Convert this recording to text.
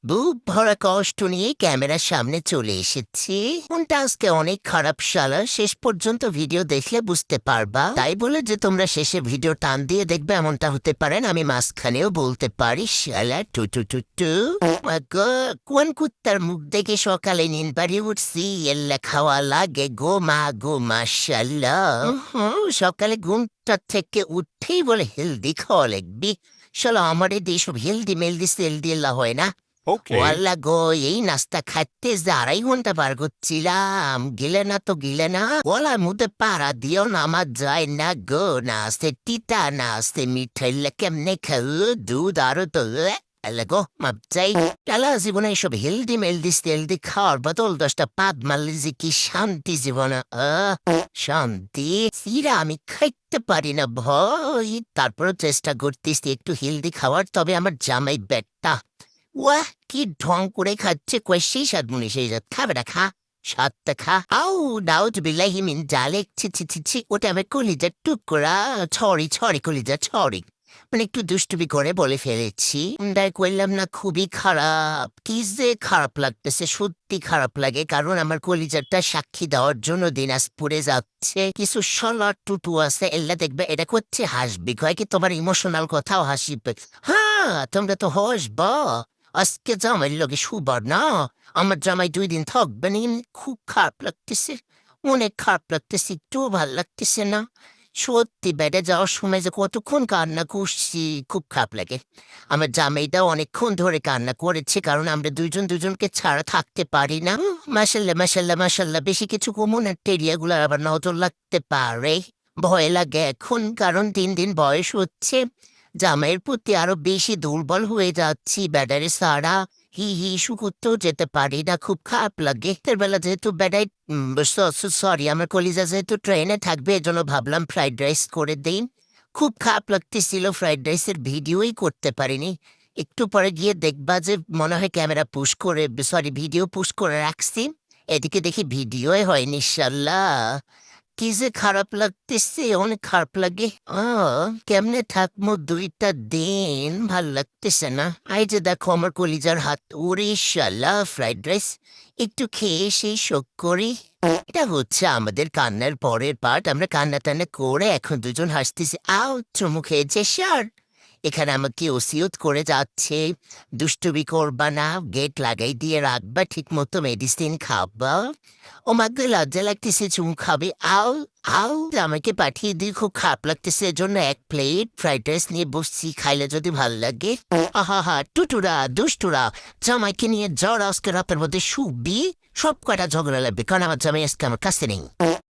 বুক ভরা কষ্ট নিয়ে ক্যামেরার সামনে চলে এসেছি। কোনটা আজকে অনেক খারাপ শালা, শেষ পর্যন্ত ভিডিও দেখলে বুঝতে পারবা। তাই বলে যে তোমরা শেষে ভিডিও টান দিয়ে দেখবে এমনটা হতে পারে না, আমি মাঝখানেও বলতে পারি শালা টু টু টু টু। কোন কুত্তার মুখ দেখে সকালে নিন বাড়ি উঠছি, এল্লা খাওয়া লাগে গো মা শালা। সকালে ঘুমটা থেকে উঠেই বলে হেলদি খাওয়া লাগবি। শালা আমার এইসব হেলদি মেলদি সেলদি এল্লা হয় না। Okay. ওয়াল্লা গো, এই নাস্তা খাইতে যে 2.5 ঘন্টা বার করছিলাম, গিলে না গলার মধ্যে পাড়া দিও না, আমার যায় না গো। নাস্তে টিটা নাস্তে মিঠাইলে কেমনে খাও দুধ আরো তো গো মাপ চাই। টালা জীবনে এইসব হেলদি মেলদি তেলদি খাওয়ার বদল 10টা পাত মারলে যে কি শান্তি জীবনে। শান্তি সিরা আমি খাইতে পারি না ভয়, তারপরও চেষ্টা করতেছি একটু হেলদি খাওয়ার। তবে আমার জামাই বেটটা ওয়াহ কি ঢং করে খাচ্ছে, কষি সাদমুনি সেই জাত খাবে না, খা সাতটা খা। আউ ডাউট বিল্লাহি মিন ডালেক ছি ছি ছি ছি, ওটা আমার কলিজার টুকরা। ছড়ি কলিজা ছড়ি, মানে একটু দুষ্টুমি করে বলে ফেলেছি। তাই করলাম না, খুবই খারাপ। কি যে খারাপ লাগতেছে, সত্যি খারাপ লাগে, কারণ আমার কলিজারটা সাক্ষী দেওয়ার জন্য দিনাজপুরে যাচ্ছে। কিছু সলার টুটু আছে, এল্লা দেখবে এটা করছে হাসবি, কয় কি তোমার ইমোশনাল কথাও হাসিবে। হ্যাঁ তোমরা তো হাসবা। আজকে জামাইয়ের লগে শুবার না, আমার জামাই 2 দিন থাকবে না। খুব খারাপ লাগতেছে, অনেক খারাপ লাগতেছে, একটুও ভাল লাগতেছে না। সত্যি বেড়ে যাওয়ার সময় যে কতক্ষণ কান্না করছি, খুব খারাপ লাগে। আমার জামাইটাও অনেকক্ষণ ধরে কান্না করেছে, কারণ আমরা দুজনকে ছাড়া থাকতে পারি না। মাসাল্লাহ বেশি কিছু কমনের টেরিয়াগুলার আবার নজর লাগতে পারে, ভয় লাগে এখন, কারণ দিন বয়স হচ্ছে। জামাইয়ের প্রতি আরো বেশি দুর্বল হয়ে যাচ্ছি, ব্যাটারি সারা হি করতেও যেতে পারি না, খুব খারাপ লাগে। রাতের বেলা যেহেতু বেড়াই, সরি আমার কলিজা যেহেতু ট্রেনে থাকবে, এজন্য ভাবলাম ফ্রাইড রাইস করে দিই। খুব খারাপ লাগতেছিল, ফ্রাইড রাইসের ভিডিওই করতে পারিনি। একটু পরে গিয়ে দেখবা যে মনে হয় ক্যামেরা পুশ করে, সরি ভিডিও পুশ করে রাখছি, এদিকে দেখি ভিডিওই হয়নি শাল্লা। কি যে খারাপ লাগতেছে, অনেক খারাপ লাগে। কেমনে থাকবো 2টা দিন, ভাল লাগতেছে না। এই যে দেখো আমার কলিজার হাত, ওরে শালা ফ্রাইড রাইস একটু খেয়ে সেই শোক করি। এটা হচ্ছে আমাদের কান্নার পরের পার্ট। আমরা কান্না টান্না করে এখন দুজন হাসতেছি, আও চুমু খেয়েছে সার। এখানে আমাকে ওসিয়ত করে যাচ্ছে, দুষ্টুমি করবা না, গেট লাগাই দিয়ে রাখবা, ঠিক মতো মেডিসিন খাবা। ও মাকে লজ্জা লাগতেছে, চুমু খাবে। আও আও আমাকে পাঠিয়ে দিয়ে খুব খারাপ লাগতেছে, এজন্য 1 প্লেট ফ্রাইড রাইস নিয়ে বসছি, খাইলে যদি ভাল লাগে। আহা টুটুরা দুষ্টুরা, জামাইকে নিয়ে জ্বর আজকে রাতের মধ্যে শুবি, সব কয়টা ঝগড়া লাগবে, কারণ আমার জামাই আজকে আমার কাছে নেই।